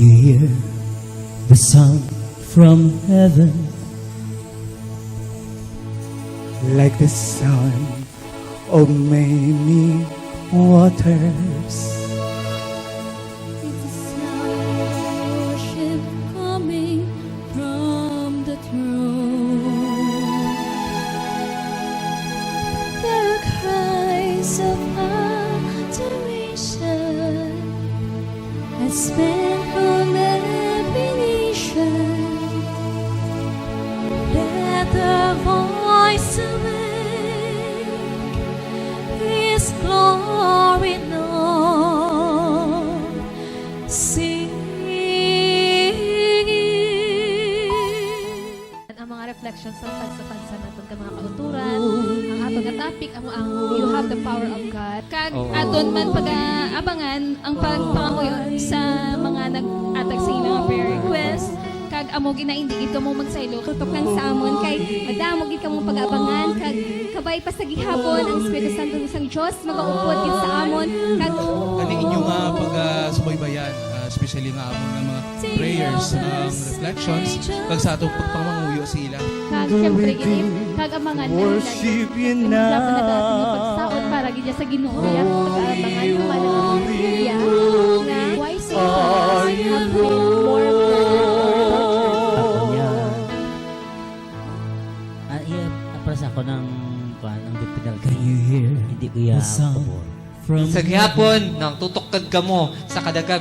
you hear the sound from heaven? Like the sound of many waters. It's a sound of worship coming from the throne. There are cries of adoration as men from every nation. Let the voice awake His glory known, singing. Ang mga reflections sa pagsapansa natin ka mga kauturan, ang atong nga topic, ang you have the power of God. Kag aton man pag-abangan ang pagpangamuyo sa mga nag-atag sa ilang prayer request. Kag amo ginaindigid ka mo magsaylo katok ng samon kay madamo gid ka mong pag-abangan kag kabay pa sa gihapon ang Espiritu Santo sang Dios magaupod gid sa amon kag kani inyo nga pag-subaybayan, especially nga amon nga mga prayers, reflections kag sa atong pagpamanguyo sa ila. kag syempre gid kag amangan na Worship you now. pagsaon para gid sa Ginoo ya pag-abangan human ang Biblia na wise Are you more Para sa ako ng dipinal ka. Can you hear hindi ko the sound from Sa gihapon, nang tutukad ka mo sa kadagag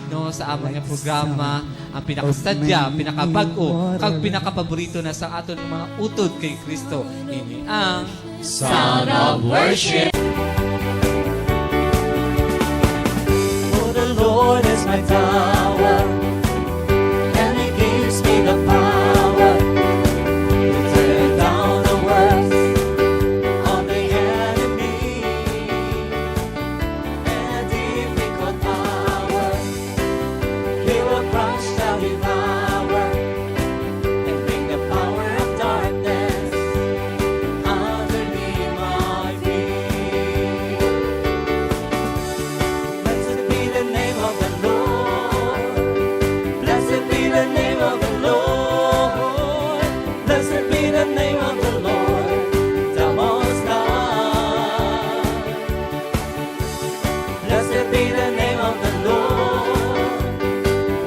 no, sa among nga programa, ang pinakasadya, pinakabago, kag pinakapaborito na sa aton mga utod kay Kristo. Ini ang Sound of Worship. For the Lord is my tower, and He gives me the power to tear down the works of the enemy, and if He could power, He will crush down His power and bring the power of darkness underneath my feet. Blessed be the name of the Lord. Blessed be the name of the Lord. Blessed be the name of the Lord, the Most High. Blessed be the name of the Lord.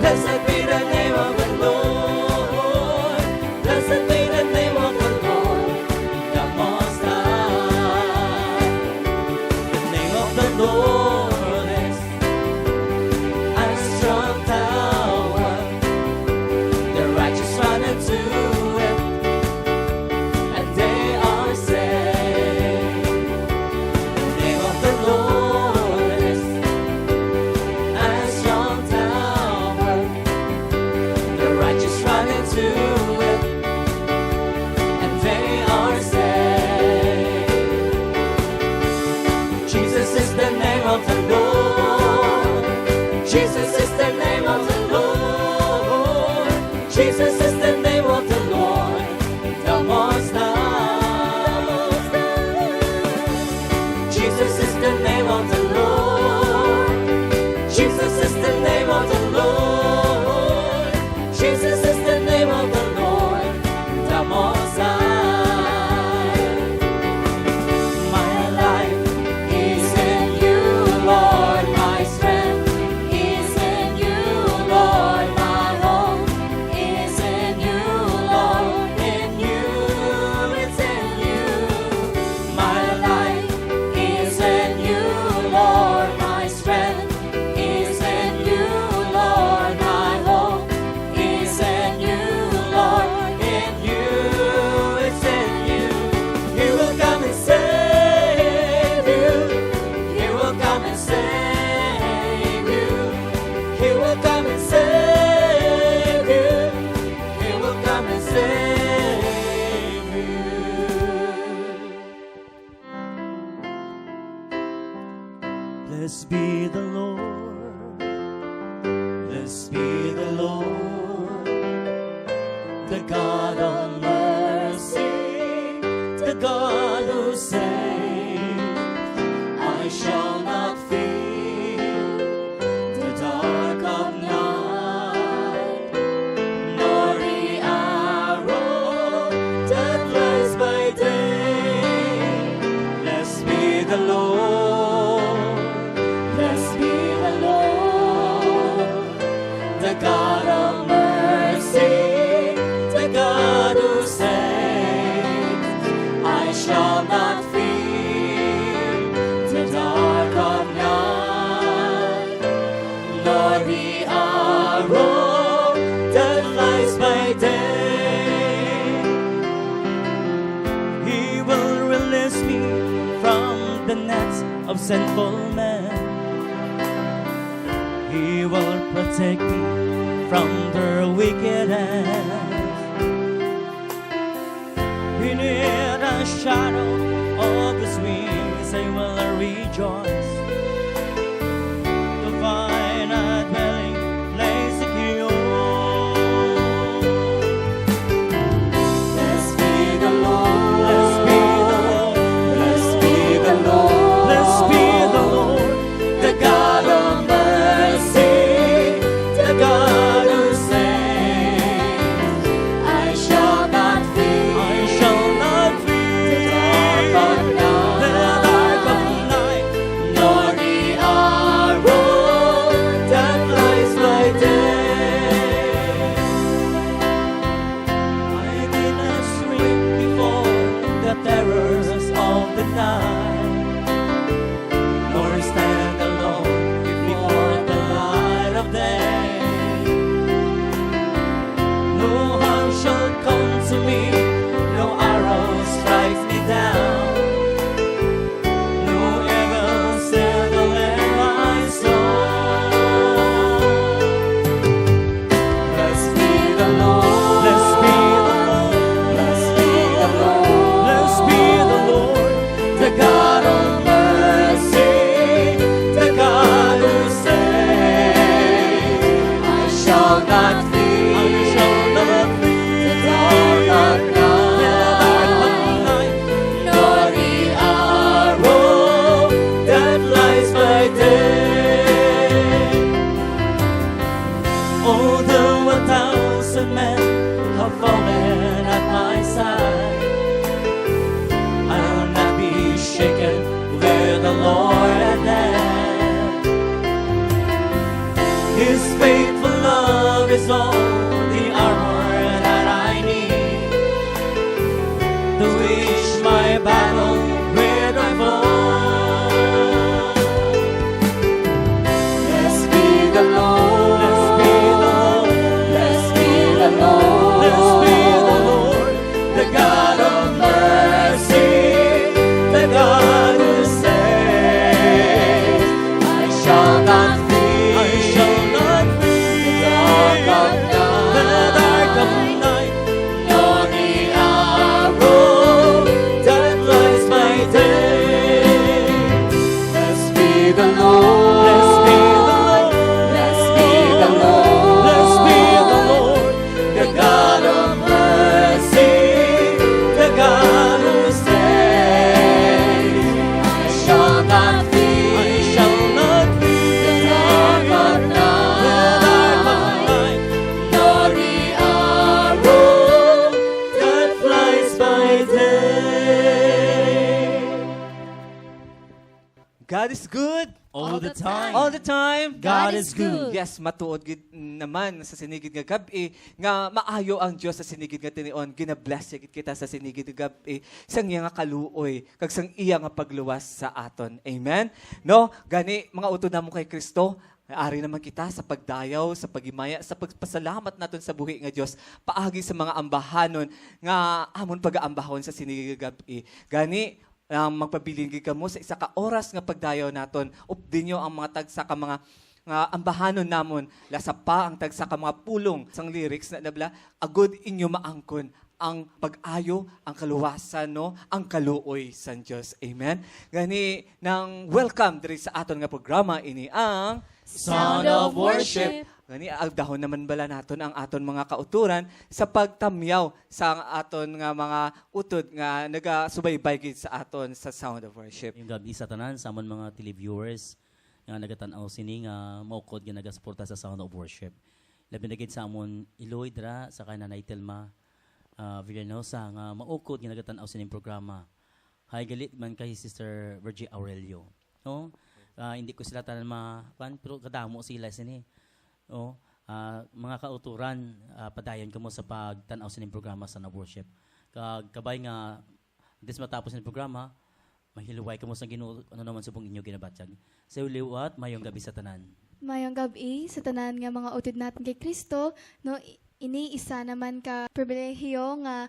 Blessed be the name of the Lord. Blessed be the name of the Lord, the Most High. The name of the Lord is a strong tower. The righteous run into it, and they are saved. The name of the Lord is a strong tower. The righteous run into it, and they are saved. Jesus is the name of the Lord. Jesus is the name of the Lord. Jesus is the name of the Lord, the Most High. Jesus is the name of the Lord. Jesus is the name of the Lord. Jesus is the name of the Lord, the Most High. My life is in you, Lord. My strength is in you, Lord. My hope is in you, Lord. In you, it's in you. My life is in you, Lord. My strength is in you, Lord. My hope is in you, Lord. In you, it's in you. He will come and save you. He will come and save you. He will come and save you. He will come and save you. Blessed be the Lord. Blessed be the Lord, the God of mercy, the God who saves. I shall not fear the dark of night. the nets of sinful men. He will protect me from their wicked hands. Beneath the shadow of His wings I will rejoice, to find a dwelling place secure. Blessed be the Lord, blessed be the Lord, blessed be the Lord, blessed be the Lord, the God of mercy, the God who saves. I shall not fear, I shall not fear the dark of night, nor the arrow that flies by day. I did not shrink before the terrors of the night, nor stand alone before the light of day. No harm shall come to me, no arrow strikes me down, no evil settle in my soul. Blessed be the Lord, blessed be the Lord, blessed be the Lord, blessed be the Lord, the God of mercy, the God who saves. I shall not fear, I shall not fear the dark of night, nor the arrow that flies by day. Although 1,000 men have fallen at my side, I will not be shaken where the Lord had led. His faithful love is all the armor that I need to wage my battle with my foe. Blessed be the Lord, blessed be the Lord, blessed be the Lord, blessed be the Lord, the God of mercy, the God who saves. I shall not fear, I shall not fear the dark of night, nor the arrow that flies by day. Blessed be the Lord, blessed be the Lord, blessed be the Lord, blessed be the Lord, the God of mercy, the God who saves. I shall not fear, I shall not fear the dark of night, nor the arrow that flies by day. God is good. All the time. All the time. God is good. Yes, matuod gid naman sa sinigid nga gabi nga maayo ang Dios sa sinigid nga tinion. Gina-bless gid kita sa sinigid nga gabi sang iya nga kaluoy kag sang iya nga pagluwas sa aton. Amen. No, gani mga utod namo kay Kristo. Ari naman kita sa pagdayaw, sa pagimaya, sa pagpasalamat naton sa buhi nga Dios paagi sa mga ambahanon nga amon pag-aambahon sa sinigid nga gabi. Gani magpabiling gid kamo sa isa ka oras nga pagdayaw naton. Updin nyo ang mga tagsa ka mga ambahanon namon. Lasa pa ang tagsa ka mga pulong sang lyrics na nabla. Agud inyo maangkon ang pag-ayo, ang kaluwasan, no? Ang kaluoy sa Dios. Amen. Gani nang welcome diri sa aton nga programa ini ang Sound of Worship. Gani agdahon naman bala naton ang aton mga kauturan sa pagtamyaw sa aton nga mga utod nga nagasubaybay gid sa aton sa Sound of Worship. Yung gabi sa tanan sa amon mga televiewers nga nagatanaw sini nga maukod nga nagasuporta sa Sound of Worship. Labi na gid sa amon Iloy dra sa kananay Telma Villanosa nga maukod nga nagatanaw sini programa. Hay galit man kay Sister Virgie Aurelio. No? Hindi ko sila tanan pero kadamo sila sini. Oh, mga kauturan, padayon kamo sa pagtanaw sa ning programa sa worship. Kabay nga des matapos ng programa, mahiluway kamo sa Ginoo ano naman subong inyo ginabatyag. Sa liwat mayong gabi sa tanan. Mayong gabi sa tanan nga mga utod natin kay Kristo, no ini isa naman ka pribilehiyo nga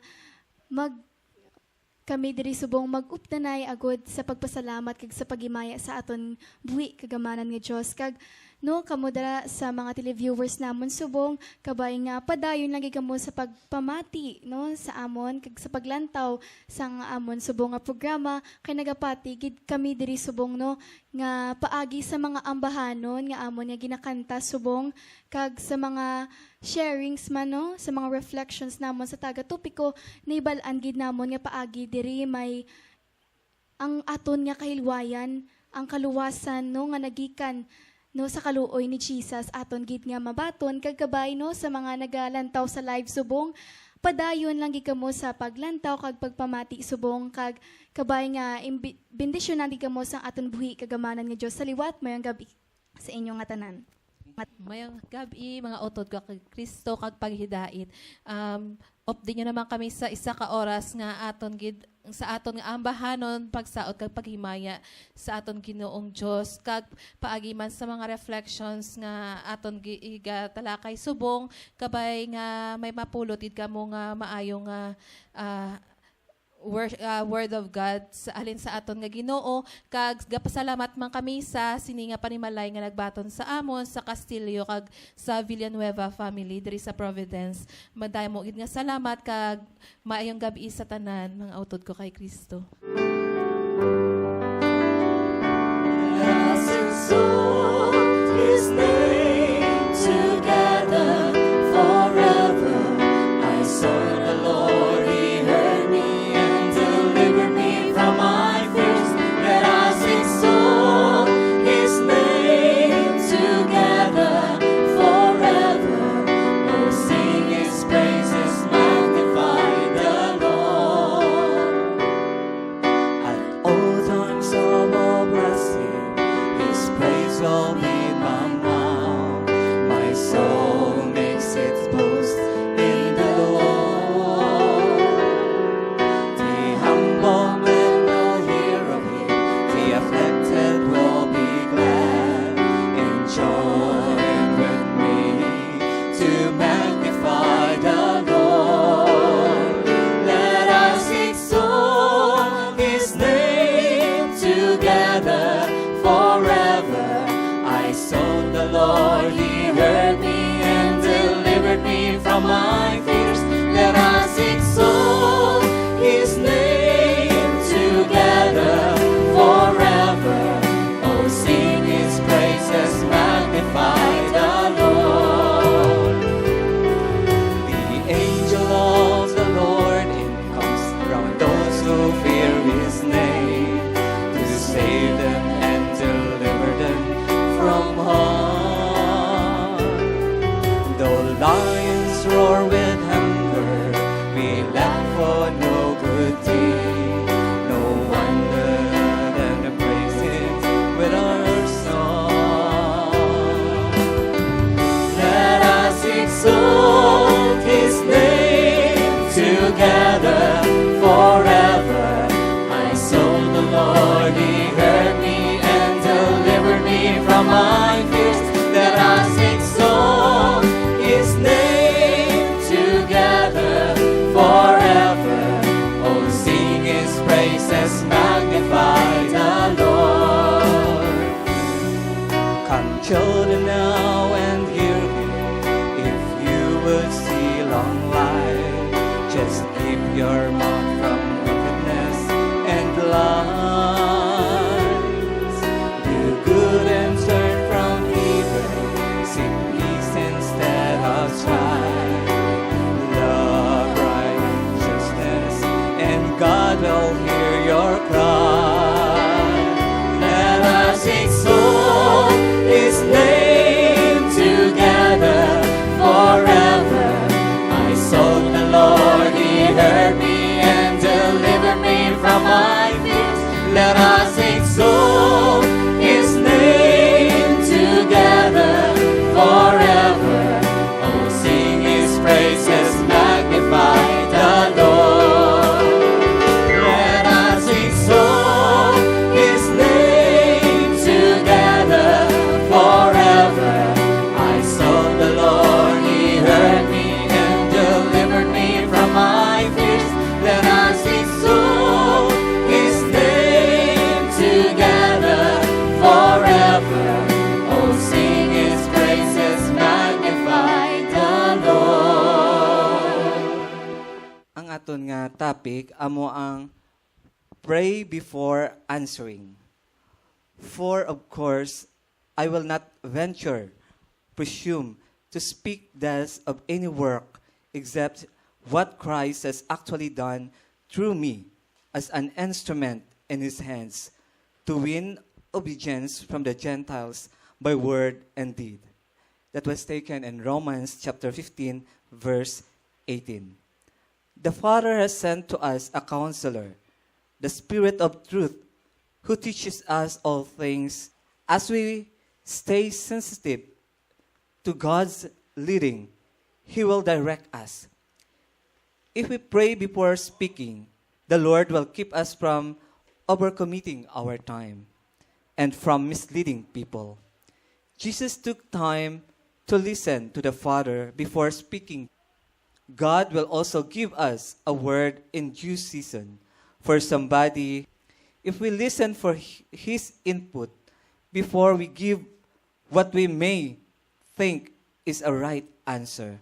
kami diri subong mag-updanay agud sa pagpasalamat kag sa pagimaya sa aton buhi kagamanan nga Dios. Kag no kamo dara sa mga televiewers namon subong kabay nga padayon lagi kamo sa pagpamati no sa amon kag sa paglantaw sa nga amon subong nga programa kay nagapati gid kami diri subong no nga paagi sa mga ambahanon nga amon nga ginakanta subong kag sa mga sharings man no sa mga reflections namon sa taga topiko naibalaan gid namon nga paagi diri may ang aton nga kahilwayan ang kaluwasan no nga nagikan no sa kaluoy ni Jesus aton gid nga mabaton kag kabay no sa mga nagalantaw sa live subong padayon lang gid kamo sa paglantaw kag pagpamati subong kag kabay nga bendisyon lang gid kamo sa aton buhi kagamanan nga Dios sa liwat mayong gabi sa inyong nga tanan. Mayong gabi, mga utod ko kay Kristo kag paghidait. Update nyo naman kami sa isa ka oras nga aton gid sa aton nga ambahanon pagsaot kag paghimaya sa aton Ginoong Dios kag paagi man sa mga reflections nga aton giga talakay subong kabay nga may mapulotid kamo nga maayong word of God sa alin sa aton nga Ginoo kag gapasalamat man kami sa sini nga panimalay nga nagbaton sa amon sa Castillo kag sa Villanueva family diri sa Providence. Madaymo gid nga salamat kag maayong gabi sa tanan mga utod ko kay Kristo. Let's exalt His name together forever. I saw the Lord, He heard me and delivered me from my fears. Let us exalt His name together forever. Oh, sing His praises, magnify the Lord. At all times I will bless Him, His praise will be my mouth. My soul makes its boast in the Lord. The humble man will hear of Him, the afflicted will be glad, and join with me to magnify the Lord. Let us exalt His name together forever. I sought the Lord, He heard me and delivered me from my fears. Let us exalt His name together forever. Oh, sing His praises, magnify the Lord. The angel of the Lord encamps round those who fear His name, to save them and deliver them from harm. Though lions roar with hunger, we lack for no good deed. No wonder than to praise Him with our song. Let us exalt His name together forever. I sought the Lord, He heard me and delivered me from my fears. Let us exalt His name together forever. Oh, sing His praises, magnify the Lord. Come, children, now and hear me. If you would see long life, just keep your mouth from wickedness and lies. Do good and turn from evil. Seek peace instead of strife. Love righteousness, and God will hear your cry. Let us exalt His name together forever. I sought the Lord, He heard me and delivered me from my fears. Let us exalt His name together forever. Oh, sing His praises, magnify the Lord. Let us exalt His name together forever. I sought the Lord, He heard me and delivered me from my fears. Let us exalt aton nga topic amo ang pray before answering. For of course, I will not presume to speak thus of any work except what Christ has actually done through me as an instrument in his hands to win obedience from the Gentiles by word and deed. That was taken in Romans chapter 15, verse 18. The Father has sent to us a counselor, the Spirit of truth, who teaches us all things. As we stay sensitive to God's leading, He will direct us. If we pray before speaking, the Lord will keep us from overcommitting our time and from misleading people. Jesus took time to listen to the Father before speaking. God will also give us a word in due season for somebody if we listen for His input before we give what we may think is a right answer.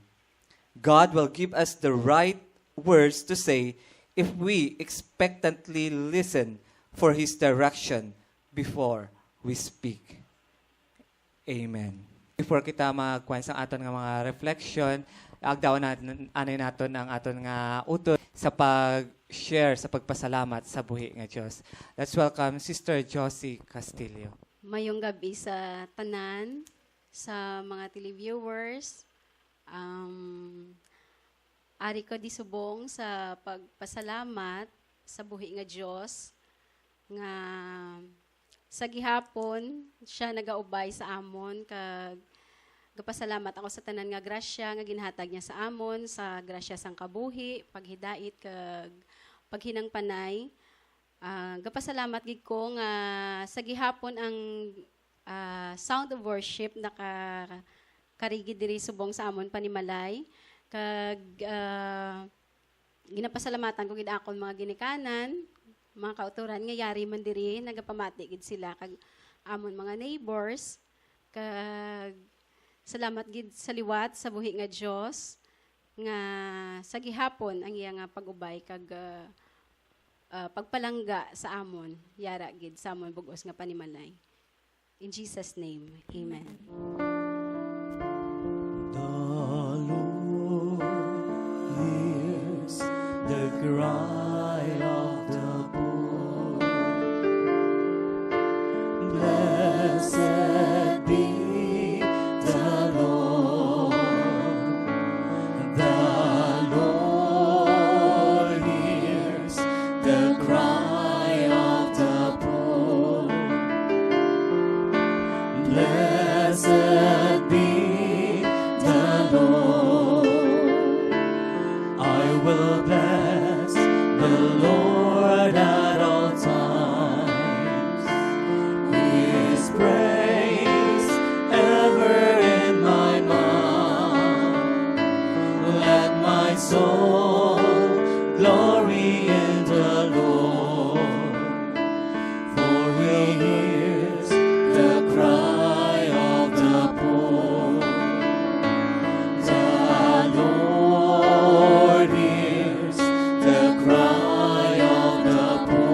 God will give us the right words to say if we expectantly listen for His direction before we speak. Amen. Before kita magkuhan sa aton nga mga reflection, agdaw natin ang aton nga utod sa pag-share, sa pagpasalamat sa buhi nga Diyos. Let's welcome Sister Josie Castillo. Mayong gabi sa tanan, sa mga televiewers. Ari ko di subong sa pagpasalamat sa buhi nga Diyos nga sa gihapon siya nagaubay sa amon kag gapasalamat ako sa tanan nga grasya nga ginhatag niya sa amon, sa grasya sang kabuhi, paghidait kag paghinang panay. Gapasalamat gid ko nga sa gihapon ang sound of worship karigid diri subong sa amon panimalay kag ginapasalamatan ko gid akon mga ginikanan, mga kauturan nga yari man diri nagapamati gid sila kag amon mga neighbors kag salamat gid sa liwat sa buhi nga Dios nga sa gihapon ang iya nga pag-ubay kag pagpalangga sa amon yara gid sa amon bug-os nga panimalay. In Jesus name, amen. The cry of the poor. Blessed be the Lord. The Lord hears the cry of the poor. Blessed be the Lord. I will bless the Lord at all times. His praise ever in my mouth. Let my soul glory in the Lord, for He hears the cry of the poor. The Lord hears the cry of the poor.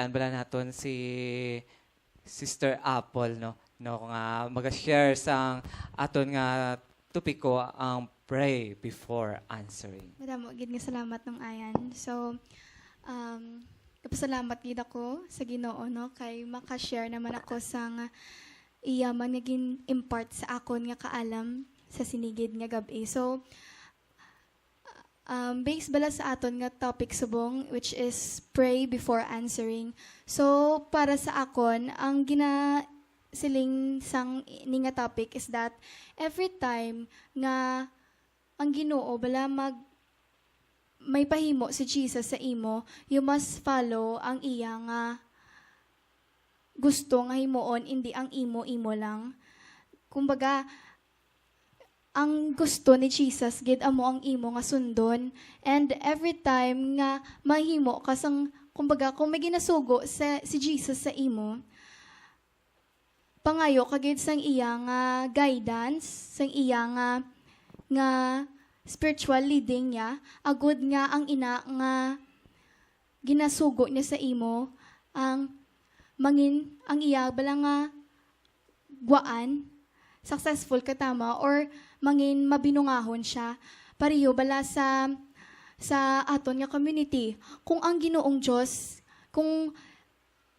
pagayaan bala naton si Sister Apple, no? No, nga mag-share sa aton nga topiko ang pray before answering. Madamo, gid nga salamat nung ayan. So, kapasalamat gid ako sa Ginoo, no? Kay makashare naman ako sa nga iya man naging impart sa akon nga kaalam sa sinigid nga gabi. So, based bala sa aton nga topic subong, which is pray before answering. So, para sa akon, ang siling sang ni nga topic is that every time nga ang Ginoo bala may pahimo si Jesus sa imo, you must follow ang iya nga gusto nga himuon, hindi ang imo lang. Kumbaga, ang gusto ni Jesus, gid amo ang imo nga sundon. And every time nga mahimo ka sang, kumbaga, kung may ginasugo si Jesus sa imo, pangayo kagid sang iya nga guidance, sang iya nga spiritual leading niya, agud nga ang ina nga ginasugo niya sa imo, ang iya bala nga guwaan, successful ka tama, or mangin mabinungahon siya. Pariyo bala sa aton nga community. Kung ang Ginoong Diyos, kung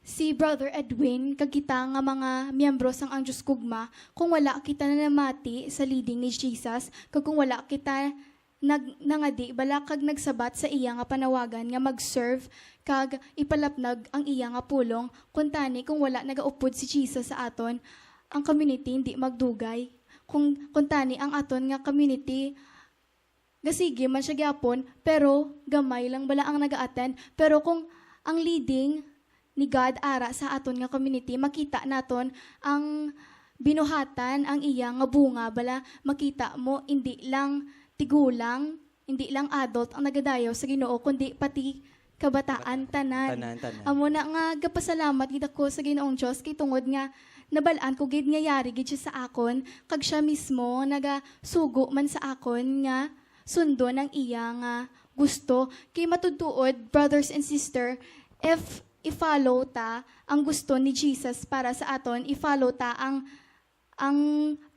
si Brother Edwin, kag kita nga mga miyembro sang ang Diyos Kugma, kung wala kita na namati sa leading ni Jesus, kag kung wala kita nangadi, bala kag nagsabat sa iya nga panawagan nga mag-serve, kag ipalapnag ang iya nga pulong, kuntani kung wala nagaupod si Jesus sa aton, ang community hindi magdugay. Kung tani ang aton nga community, gasige man siya gyapon, pero gamay lang bala ang naga-attend. Pero kung ang leading ni God ara sa aton nga community, makita naton ang binuhatan, ang iya nga bunga, bala makita mo, hindi lang tigulang, hindi lang adult ang nagadayaw sa Ginoo, kundi pati kabataan tanan. Amo na nga gapasalamat gid ako sa Ginoong Dios kay tungod nga nabalaan ko gid nga yari gid siya sa akon, kag siya mismo nagasugo man sa akon nga sundo ng iya nga gusto. Kay matudtuod, brothers and sister, if i-follow ta ang gusto ni Jesus para sa aton, i-follow ta ang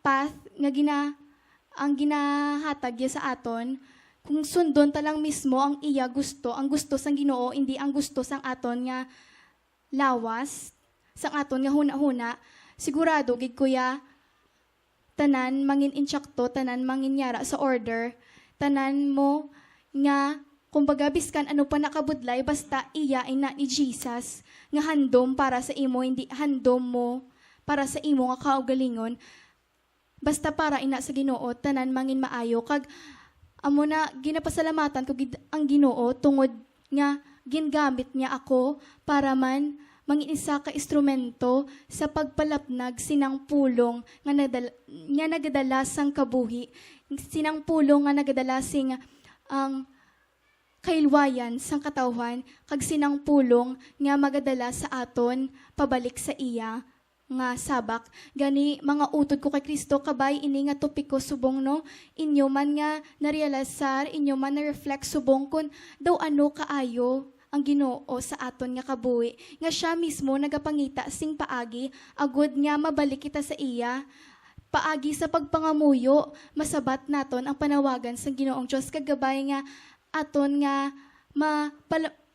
path nga ang ginahatag niya sa aton, kung sundon ta lang mismo ang iya gusto, ang gusto sang Ginoo, hindi ang gusto sang aton nga lawas, sang aton nga huna-huna, sigurado gid kuya, tanan mangin insyakto, tanan mangin yara sa order, tanan mo nga, kumbaga biskan ano pa nakabudlay, basta iya ina ni Jesus, nga handom para sa imo, hindi handom mo para sa imo nga kaugalingon, basta para ina sa Ginoo, tanan mangin maayo, kag amo na ginapasalamatan ko ang Ginoo tungod nga gingamit niya ako para man manginisa ka instrumento sa pagpalapnag sinang pulong nga nagadala sang kabuhi, sinang pulong nga nagadala sing ang kailwayan sang katawhan, kag sinang pulong nga magadala sa aton pabalik sa iya nga sabak. Gani mga utod ko kay Kristo, kabay ini nga topiko subong, no, inyo man nga narealisar, inyo man na-reflect subong kun daw ano kaayo ang Ginoo sa aton nga kabuhi, nga siya mismo nagapangita sing paagi agud nga mabalik kita sa iya, paagi sa pagpangamuyo masabat naton ang panawagan sa Ginoong Dios, kagabay nga aton nga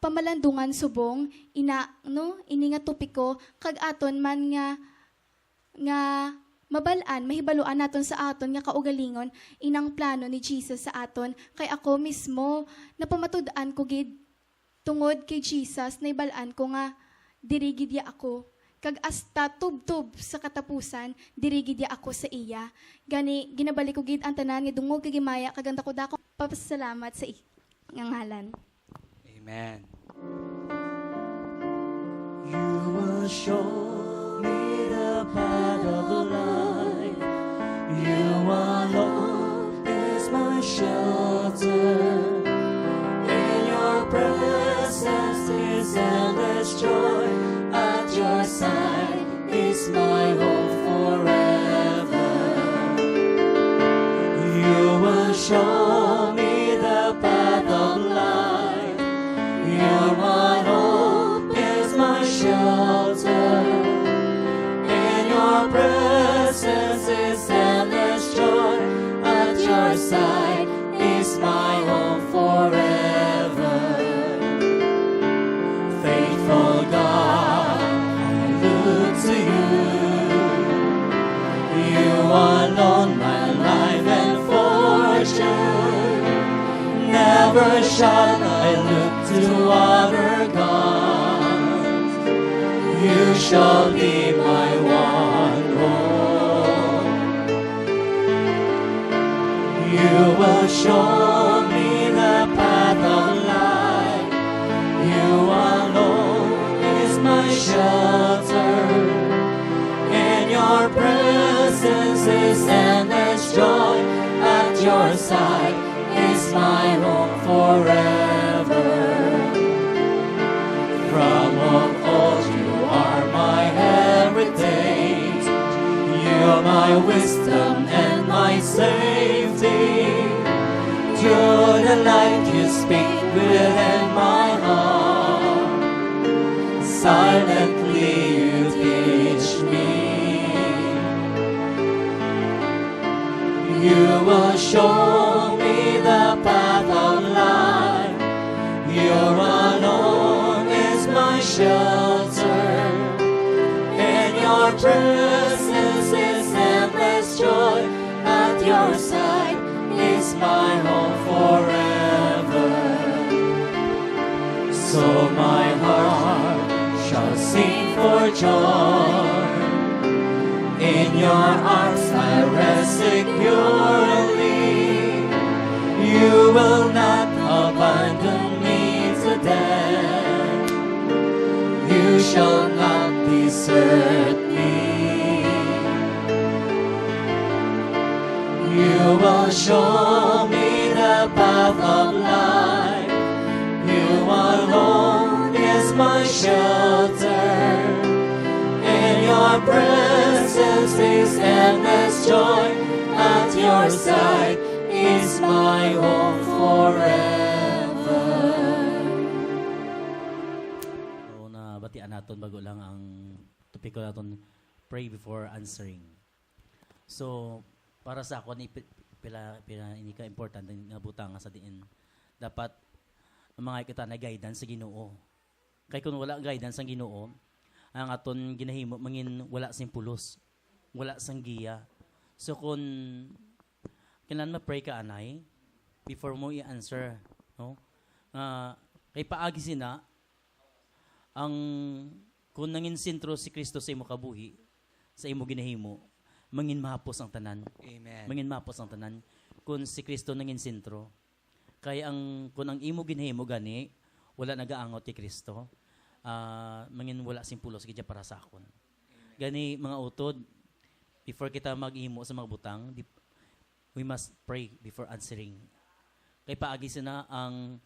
pamalandungan subong ini nga topiko, kag aton man nga mabalaan, mahibaluan naton sa aton nga kaugalingon inang plano ni Jesus sa aton. Kay ako mismo napamatud-an ko gid tungod kay Jesus, naibalaan ko nga dirigid ya ako, kag hasta tubtub sa katapusan dirigid ya ako sa iya. Gani ginabalik ko gid ang tanan nga dungog kag himaya, kag anda ko dako papasalamat sa nga ngalan. Amen. You will show me the path of life. You alone is my shelter. In your presence is endless joy. At your side is my hope forever. You will show me the path of life. Your one hope is my side is my home forever. Faithful God, I look to you. You alone, my life and fortune. Never shall I look to other gods. You shall be my one hope. You will show me the path of life. You alone is my shelter. In your presence is endless joy. At your side is my home forever. From of old you are my heritage. You are my wisdom and my safety. Through the light you speak within my heart. Silently you teach me. You will show me the path of life. You alone is my shelter. In your presence is endless joy. At your side is my home forever. So my heart shall sing for joy. In your arms I rest securely. You will not abandon me to death. You shall not desert me. You will show me the path of life. You alone is my shelter. In your presence is endless joy. At your side is my home forever. So, nabatian naton bago lang ang topiko naton, pray before answering. So, para sa ako, pila ini ka important nga butang sa diin. Dapat mga kita na guidance sa Ginoo. Kay kung wala guidance ang Ginoo, ang aton ginahimo mangin wala sing pulos, wala sang giya. So kung kailan ma-pray ka anay before mo i-answer, no? Kay paagi sina ang kung nangin sentro si Kristo sa imo kabuhi, sa imo ginahimo, mangin mahapos ang tanan. Amen. Mangin mahapos ang tanan kung si Kristo nangin sentro. Kaya ang kung ang imo ginahimo gani wala nagaangot kay Kristo, mangin wala simpulos gidya para sa akon. Gani mga utod, before kita mag-ihimo sa mga butang, we must pray before answering. Kay paagi sina ang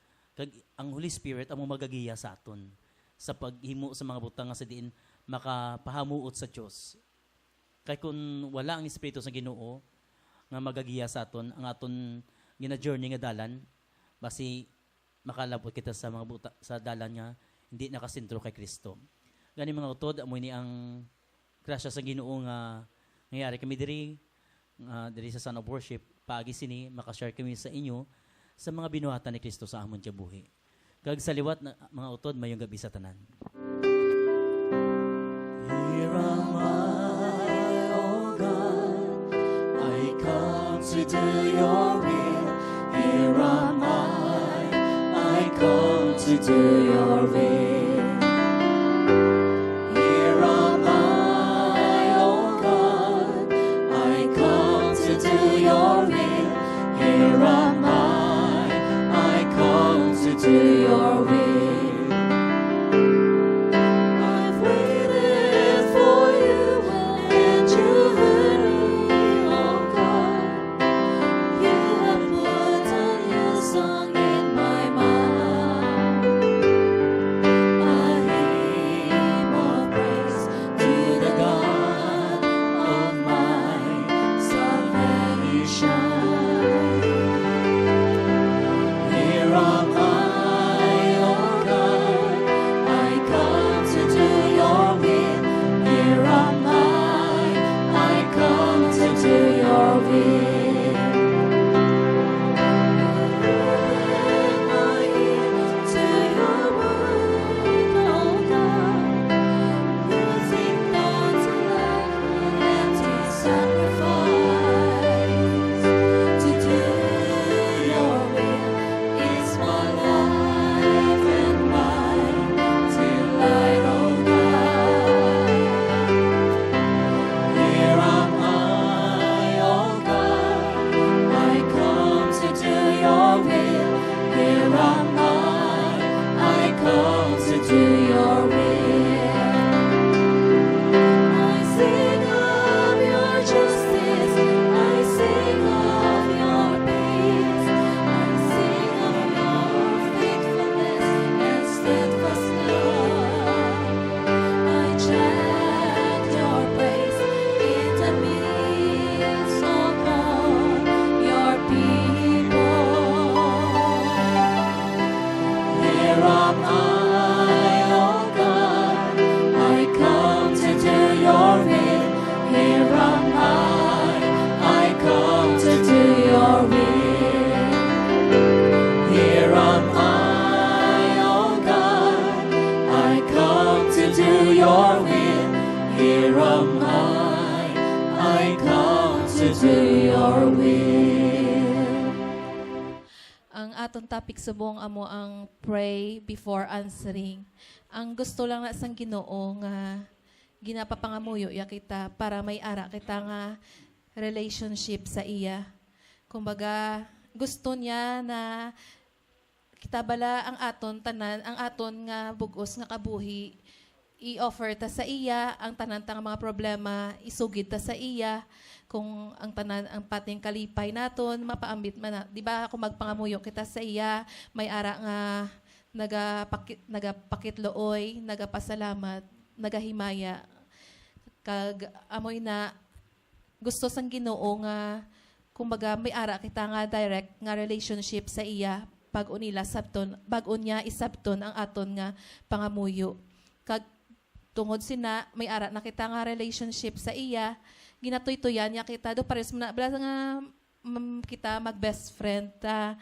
Holy Spirit ang magagiya sa aton sa paghimo sa mga butang nga sa diin makapahamuot sa Dios. Kay kung wala ang Espiritu sa Ginoo nga magagiya sa aton, ang aton gina-journey nga dalan, basi makalabot kita sa mga sa dalan nga hindi nakasentro kay Kristo. Gani mga utod, amoy ni ang grasya sa Ginoo nga nangyari kami diri sa Son of Worship, paagi sini makashare kami sa inyo sa mga binuhatan ni Kristo sa amon buhi. Kag sa liwat na mga utod mayong gabi sa tanan. Here am I, oh God, I come to do your will. Here am I come to do your will. Here am I, oh God, I come to do your will. Here am I come to do your will. I've waited for you and you heard me, oh God. You have put a new song in my mouth, a hymn of praise to the God of my salvation. Here am I, will. Ang aton topic subong amo ang pray before answering. Ang gusto lang na sang Ginoo nga ginapapangamuyo ya kita para may ara kita nga relationship sa iya. Kumbaga gusto niya na kita bala ang aton tanan, ang aton nga bugos nga kabuhi i-offer ta sa iya, ang tanan tang mga problema isugid ta sa iya, kung ang tanan ang pating kalipay naton mapaambit man na, di ba kung magpangamuyo kita sa iya, may ara nga nagapakitlooy, nagapasalamat, nagahimaya kag amoy na gusto sang Ginoo nga kumbaga may ara kita nga direct nga relationship sa iya pag unila sabton, bag-on niya isabton ang aton nga pangamuyo. Kag tungod sina may ara na kita nga relationship sa iya, ginatoy-toyan niya kita do pares mo na bala nga kita mag best friend ta.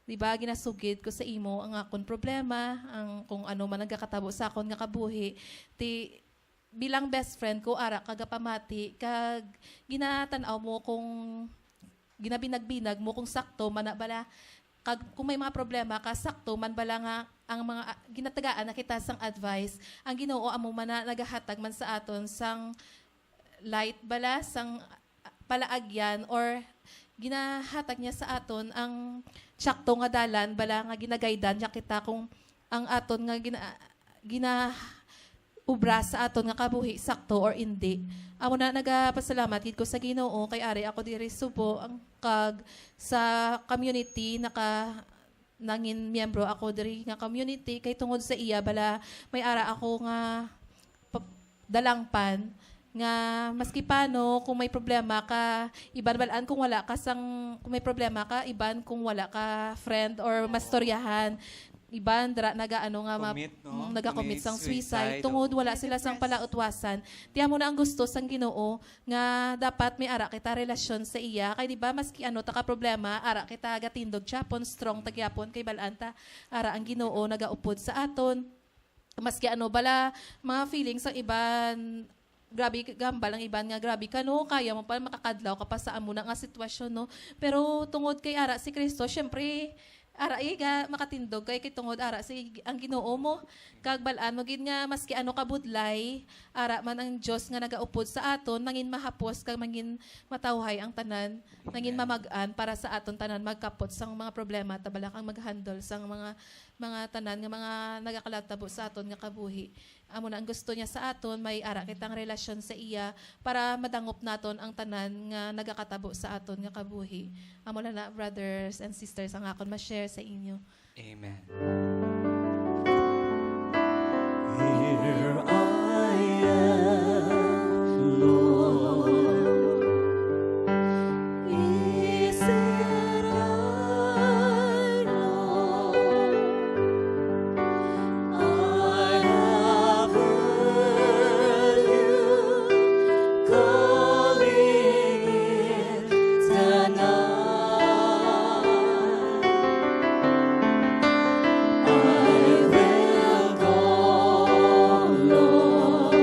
Di ba ginasugid ko sa imo ang akon problema, ang kung ano man nagakatabo sa akon nga kabuhi. Ti bilang best friend ko ara kagapamati kag ginatanaw mo kung ginabinag-binag mo kung sakto man na bala kag kung may mga problema ka sakto man bala nga ang mga ginatagaan na kita sang advice ang Ginoo amo man na nagahatag man sa aton sang light bala sang palaagyan or ginahatag niya sa aton ang sakto nga dalan bala nga ginagaydan niya kita kung ang aton nga ubra sa aton nga kabuhi sakto or hindi. Amo na nagapasalamat gid ko sa Ginoo kay ari ako diri Subo ang kag sa community nangin miyembro ako diri nga community kay tungod sa iya bala may ara ako nga dalangpan nga maski paano kung may problema ka iban balaan kung wala ka kung may problema ka iban kung wala ka friend or mastoryahan iban dara nagaano nga nagakommit sang suicide tungod wala sila sang palautwasan. Tiyan mo na ang gusto sang Ginoo nga dapat may ara kita relasyon sa iya kay di ba maski ano ta ka problema ara kita gatindog tyapon strong tagyapon kay balaan ta ara ang Ginoo nagaupod sa aton maski ano bala mga feelings ang iban grabe gambal ang iban nga grabe ka no kaya mo pa makakadlaw ka pa sa amo na nga sitwasyon no pero tungod kay ara si Kristo syempre ara iga makatindog kay kitungod ara si ang Ginoo mo kag balaan mo gid nga maski ano kabudlay ara man ang Dios nga nagaupod sa aton nangin mahapos kag mangin matawhay ang tanan nangin mamag-an para sa aton tanan magkapot sang mga problema tabala kang mag-handle sang mga tanan nga mga nagakalagtabo sa aton nga kabuhi. Amo na ang gusto niya sa aton may ara kitang relasyon sa iya para madangop naton ang tanan nga nagakatabo sa aton nga kabuhi. Amo na brothers and sisters ang akon ma-share sa inyo. Amen. Here I am, Lord. Is it I, Lord? I have heard you calling in tonight. I will go, Lord.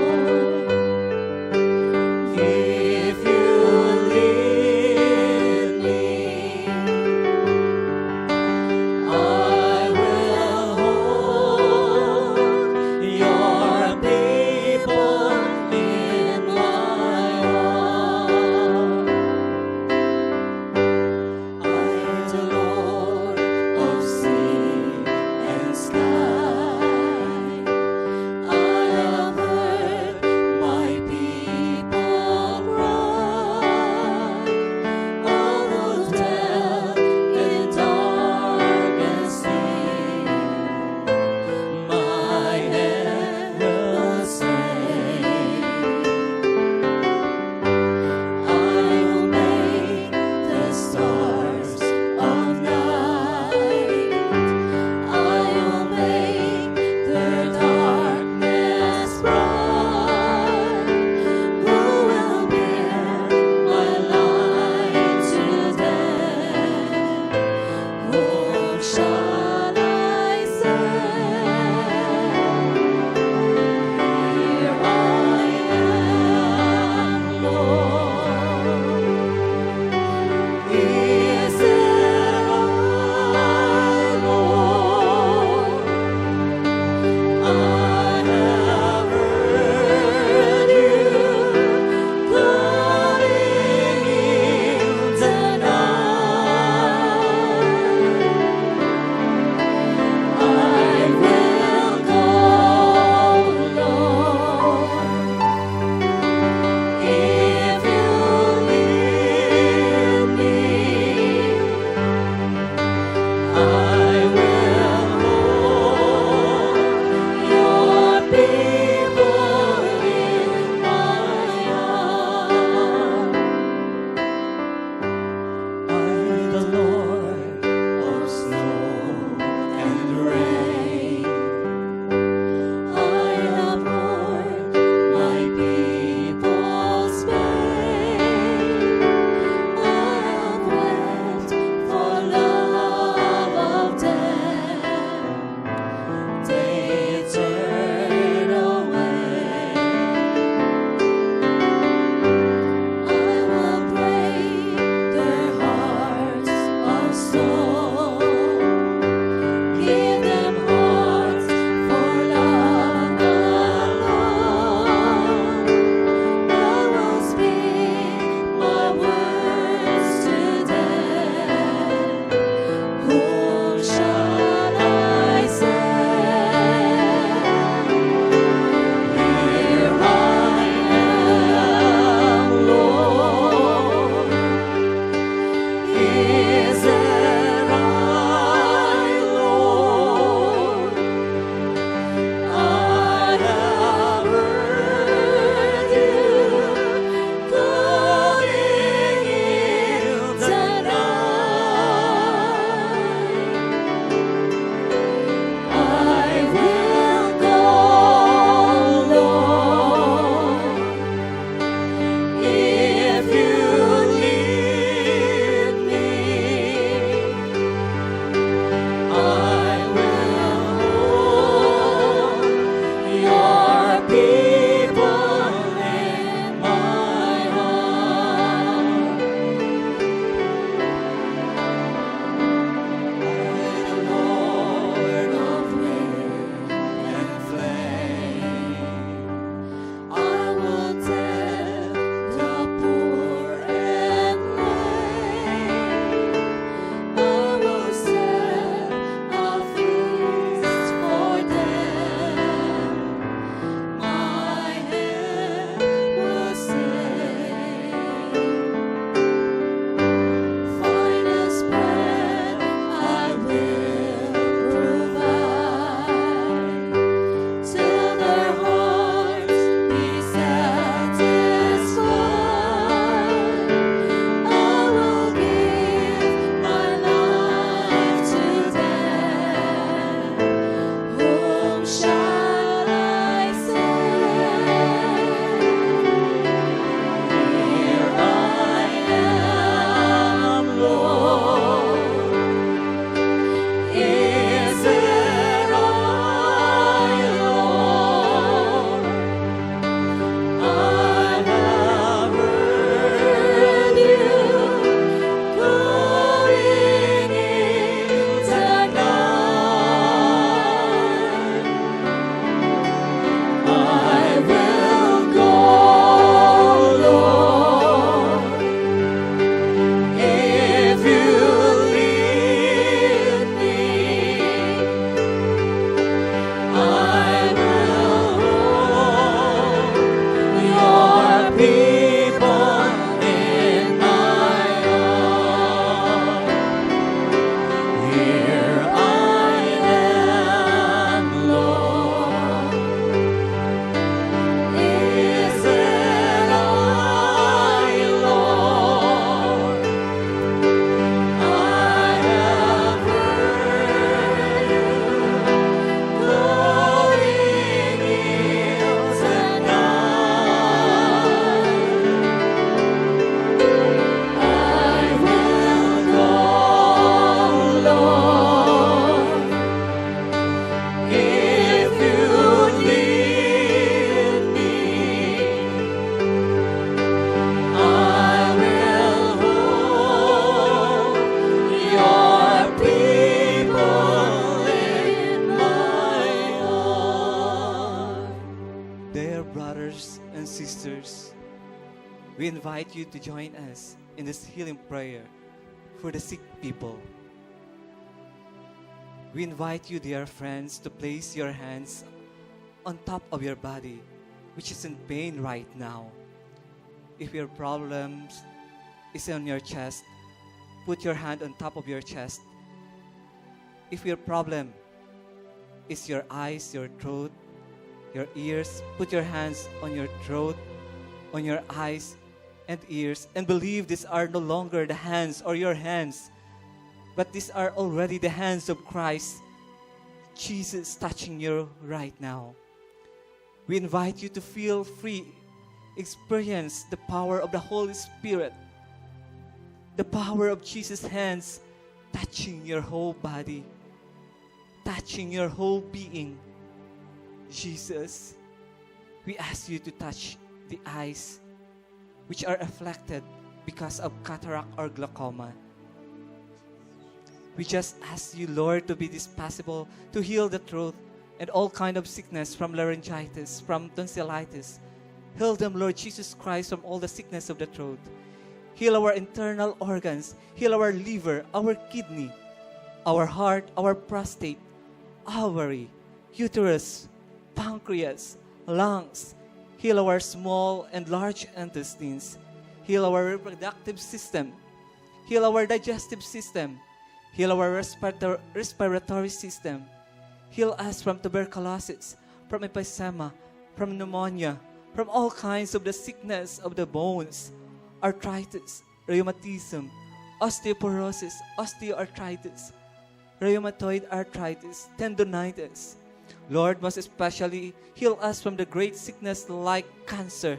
we invite you to join us in this healing prayer for the sick people. We invite you, dear friends, to place your hands on top of your body, which is in pain right now. If your problems is on your chest, put your hand on top of your chest. If your problem is your eyes, your throat, your ears, put your hands on your throat, on your eyes and ears, and believe these are no longer the hands or your hands, but these are already the hands of Christ, Jesus touching you right now. We invite you to feel free, experience the power of the Holy Spirit, the power of Jesus' hands touching your whole body, touching your whole being. Jesus, we ask you to touch the eyes which are afflicted because of cataract or glaucoma. We just ask you, Lord, to be possible to heal the throat and all kind of sickness, from laryngitis, from tonsillitis. Heal them, Lord Jesus Christ, from all the sickness of the throat. Heal our internal organs. Heal our liver, our kidney, our heart, our prostate, ovary, uterus, pancreas, lungs. Heal our small and large intestines. Heal our reproductive system. Heal our digestive system. Heal our respiratory system. Heal us from tuberculosis, from emphysema, from pneumonia, from all kinds of the sickness of the bones, arthritis, rheumatism, osteoporosis, osteoarthritis, rheumatoid arthritis, tendonitis. Lord, most especially, heal us from the great sickness like cancer.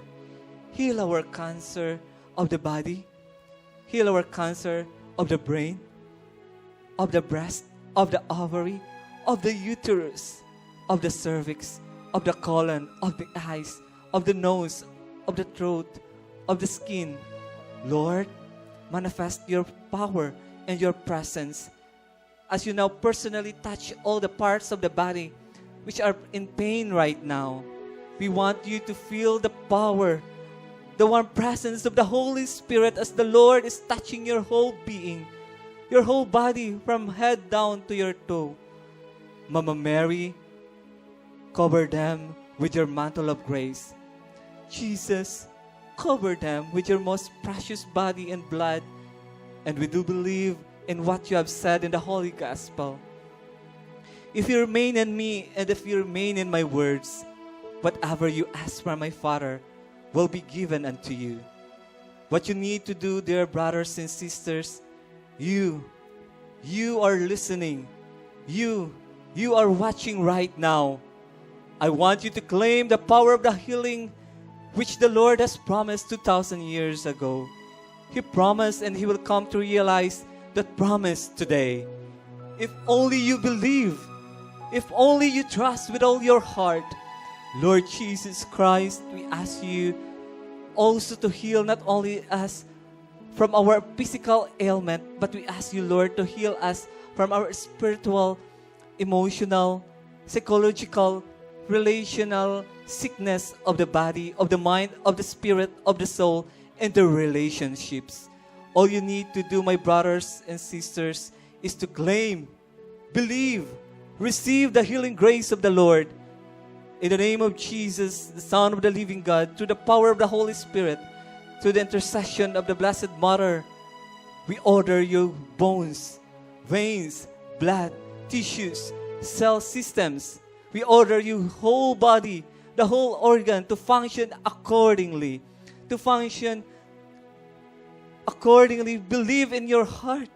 Heal our cancer of the body. Heal our cancer of the brain, of the breast, of the ovary, of the uterus, of the cervix, of the colon, of the eyes, of the nose, of the throat, of the skin. Lord, manifest your power and your presence as you now personally touch all the parts of the body which are in pain right now. We want you to feel the power, the warm presence of the Holy Spirit as the Lord is touching your whole being, your whole body from head down to your toe. Mama Mary, cover them with your mantle of grace. Jesus, cover them with your most precious body and blood. And we do believe in what you have said in the Holy Gospel. If you remain in me and if you remain in my words, whatever you ask from my Father will be given unto you. What you need to do, dear brothers and sisters, you are listening. You are watching right now. I want you to claim the power of the healing which the Lord has promised 2,000 years ago. He promised and He will come to realize that promise today. If only you believe, if only you trust with all your heart. Lord Jesus Christ, we ask you also to heal not only us from our physical ailment, but we ask you, Lord, to heal us from our spiritual, emotional, psychological, relational sickness of the body, of the mind, of the spirit, of the soul, and the relationships. All you need to do, my brothers and sisters, is to claim, believe, receive the healing grace of the Lord. In the name of Jesus, the Son of the living God, through the power of the Holy Spirit, through the intercession of the Blessed Mother, we order your bones, veins, blood, tissues, cell systems. We order your whole body, the whole organ to function accordingly. To function accordingly. Believe in your heart.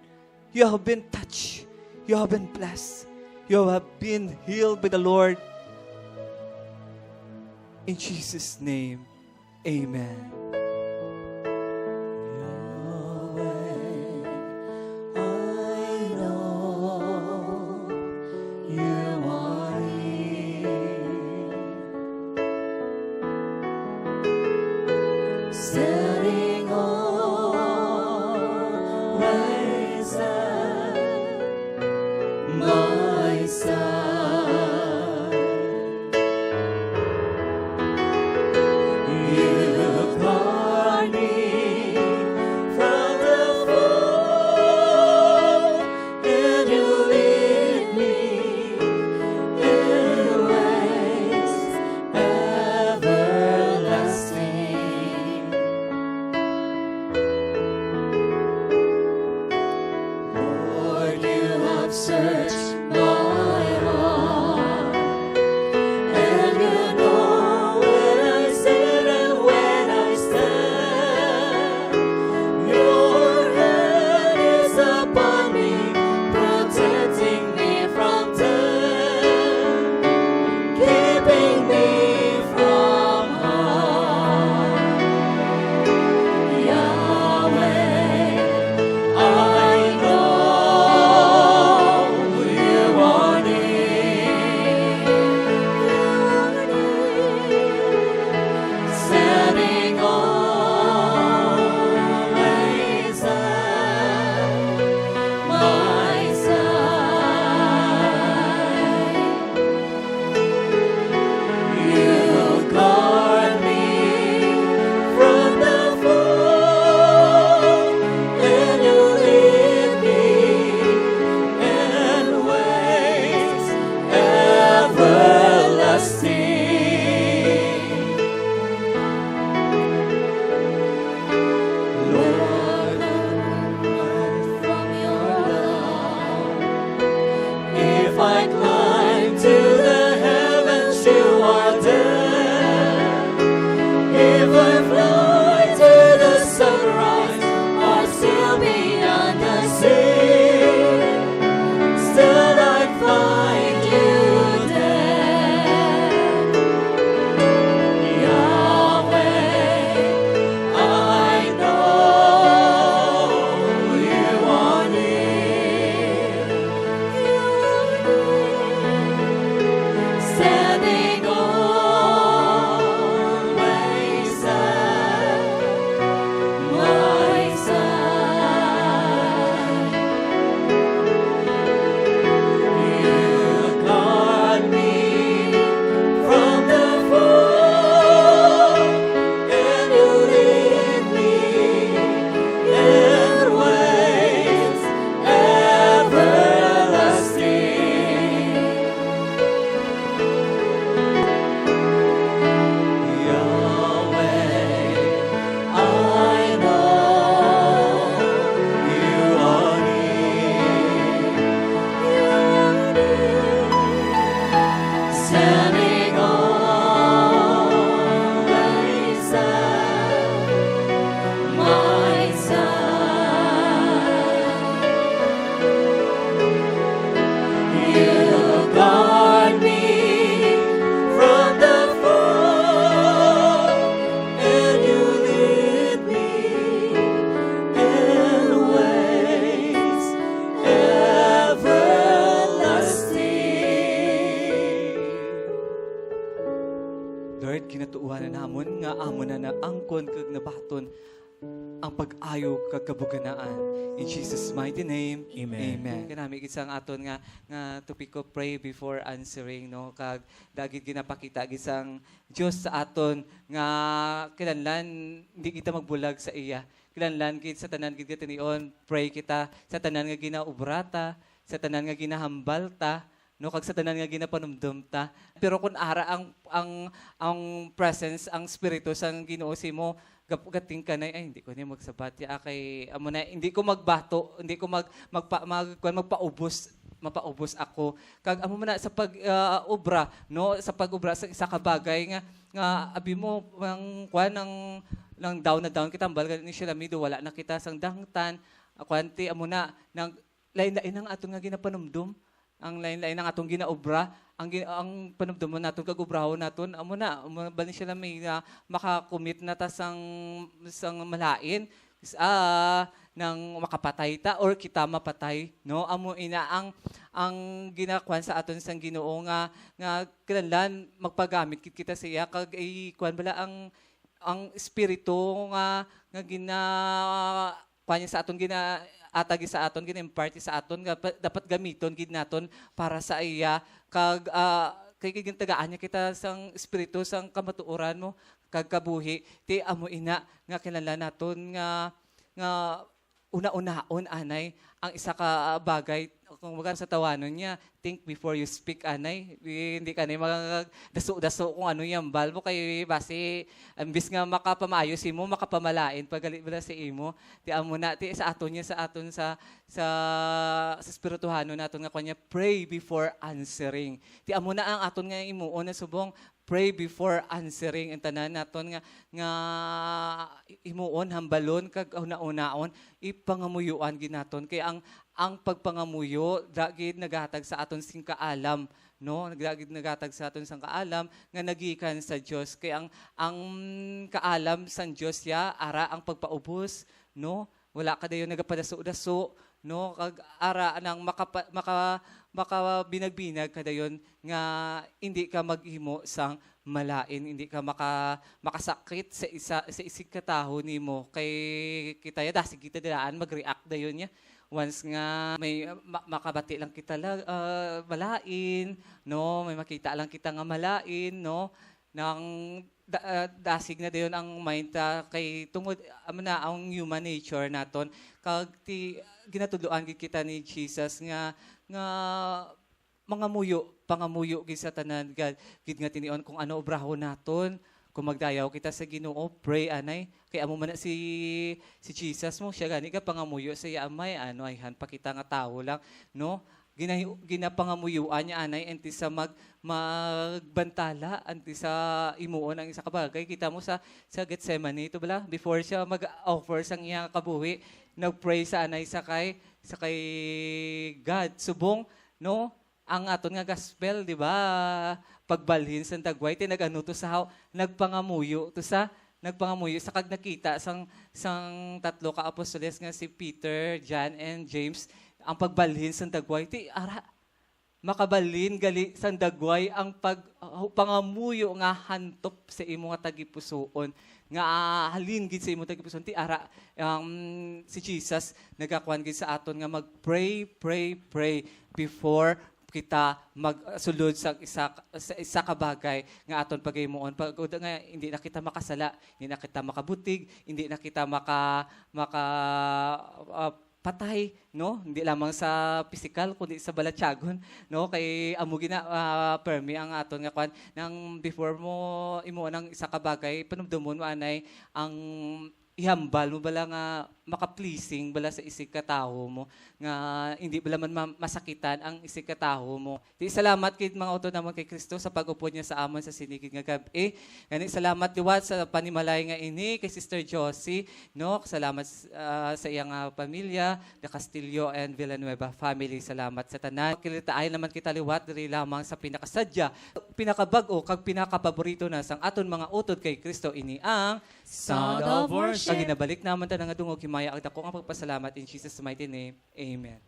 You have been touched. You have been blessed. You have been healed by the Lord. In Jesus' name, amen. Setting always at my side. You promised search my heart, and you know when I sit and when I stand. Your hand is upon me, protecting me from death, keeping me from harm. Yahweh, I know you are near. Standing always at my side. You guard me from the fall, and you lead me in ways everlasting. Lord, I'm from your love. If I climb to the heavens, you are there. If I fly to the sunrise, or sail beyond the sea, still I find you there. Yahweh, I know you are near. Standing always at my side. You guard me from the fall, and you lead me in ways everlasting. Yahweh, I know you are near. Standing always at my side. You guard me from the fall, and you lead me in ways everlasting. Lord, kinatuuhan na namon nga amon na naangkon kag nabaton ang pag-ayo kag kabuganaan. In Jesus' mighty name, Amen. Amen. Kanami isang aton nga topiko pray before answering, no, kag dagit ginapakita gisang Dios sa aton nga kinahanglan hindi kita magbulag sa iya. Kinahanglan gid sa tanan gid tinion, pray kita sa tanan nga ginaubrata, sa tanan nga ginahambalta, no, kag sa tanan nga ginapanumdum ta. Pero kun ara ang presence, ang spirito sang Ginoo si mo gating ka na, ay hindi ko niya magsabat ya kay amo na, hindi ko magbato, hindi ko magpaubos, mapaubos ako kag amo man na sa pag-obra, no, sa pag-obra sa isa ka bagay nga abi mo ang kwan ng down na down kita ambal ni sila mido wala na kita sang dangtan kwanti amo na nang lain-lain ang aton nga ginapanumdum, ang lain-lain ang atong ginaobra, ang panumdum naton kag obrahon naton amo na bali sila may makakumit na ta sang malain nang makapatay ta or kita mapatay, no, amo ina ang ginakwan sa aton sang Ginoo nga kinahanglan magpagamit kita siya kag kwan bala ang espiritu nga kanya sa aton atagi sa aton gina-impart sa aton nga dapat gamiton gid naton para sa iya kag kay tagaan niya kita sang espiritu sang kamatuoran mo kag kabuhi ti amo ina nga kinahanglan naton nga una-unaon, anay, ang isa ka bagay, kung magan sa tawanon niya, think before you speak, anay. Hindi ka na magdaso-daso kung ano yung balbo kay base, ambis nga makapamaayos mo, makapamalain, pagalit mo na si imo, ti amo na, ti sa aton niya, sa spirituhano naton nga kanya, pray before answering. Ti amo na ang aton nga imuon na subong, pray before answering ang tanan naton nga imuon hambalon kag una-unaon ipangamuyuan ginaton kay ang pagpangamuyo dagid nagahatag sa aton sing kaalam, no, nagahatag sa aton sang kaalam nga nagikan sa Dios kay ang kaalam sang Dios ya ara ang pagpaubos, no, wala ka dayon nagapadaso-daso, no, kag ara nang makabinag-binag kadayon nga hindi ka maghimo sang malain, hindi ka makasakit sa isig kataho nimo kay kita ya dasig kita dilaan mag-react dayon ya once nga may makabati lang kita malain, no, may makita lang kita nga malain, no, nang dasig na dayon ang mind kay tungod na ang human nature naton kag ginatudloan gid kita ni Jesus nga pangamuyo gid sa tanan gid nga tinion kung ano obrahon naton kung magdayaw kita sa Ginoo, pray anay kay amo man si Jesus mo siya gani ka pangamuyo sa amay ano ayhan pa kita nga tawo lang, no, ginapangamuyuan niya anay anti sa magbantala anti sa imuon ang isa ka bagay kita mo sa Gethsemane ito bala before siya mag-offer sang iyang kabuhi nagpray sa anay sa kay God subong, no, ang aton nga gospel di ba pagbalhin sa dagway tinagano to sa nagpangamuyo sa kag nakita sang tatlo ka apostoles nga si Peter, John and James ang pagbalhin sa dagway ti ara makabalhin gali sa dagway ang pangamuyo nga hantop sa imo nga tagipusoon nga halin gid sa imo tagipusoon ti ara si Jesus nagakuan gid sa aton nga mag-pray before kita magsulod sa isa ka bagay nga aton pagaymoon pag nga hindi na kita makasala, hindi na kita makabutig, hindi na kita patay, no, hindi lamang sa physical kundi sa balatyagon, no, kay amo gina permi ang aton nga kwan nang before mo imo nang isa ka bagay panumdumon mo anay ang ihambal mo bala nga maka-pleasing bala sa isig kataho mo nga hindi bala man masakitan ang isig kataho mo. Di salamat kay mga auto naman kay Kristo sa pag-upod niya sa amon sa sinigid nga gabi. Gani salamat liwat sa panimalay nga ini kay Sister Josie, no? Salamat sa iyang pamilya, the Castillo and Villanueva family. Salamat sa tanan. Kilitaay naman kita liwat diri lamang sa pinakasadya, pinakabag-o kag pinakapaborito na sang aton mga utod kay Kristo ini ang Sound of Worship. Pag ginabalik naman ta nga dungog himaya ang dako nga pagpasalamat in Jesus' mighty name. Amen.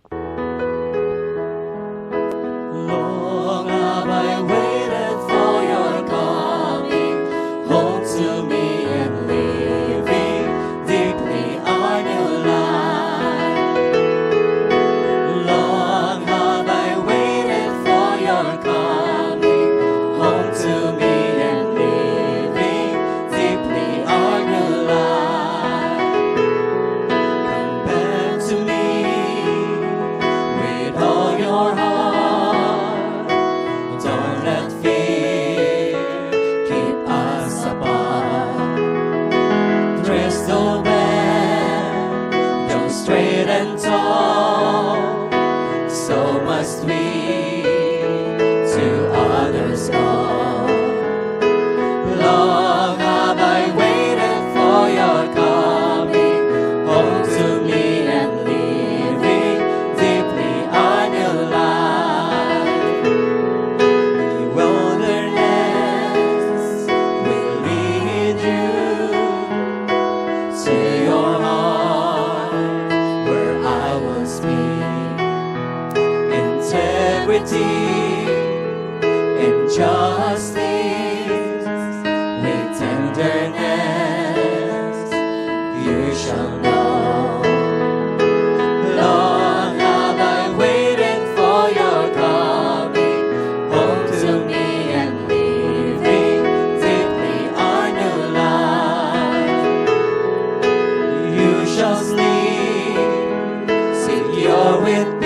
Long have I waited for your coming home to me and living deeply our new life. Long have I waited for your coming home to me and living deeply our new life. Come back to me with all your heart. Don't let fear keep us apart. Dress the well, don't straight and tall. So must we to others call. Long have I waited for your coming home to me and living deeply our new life. The wilderness will lead you to your heart where I will speak integrity and justice with tenderness you shall know. Long have I waited for your coming home to me and living deeply our new life. You shall sleep awit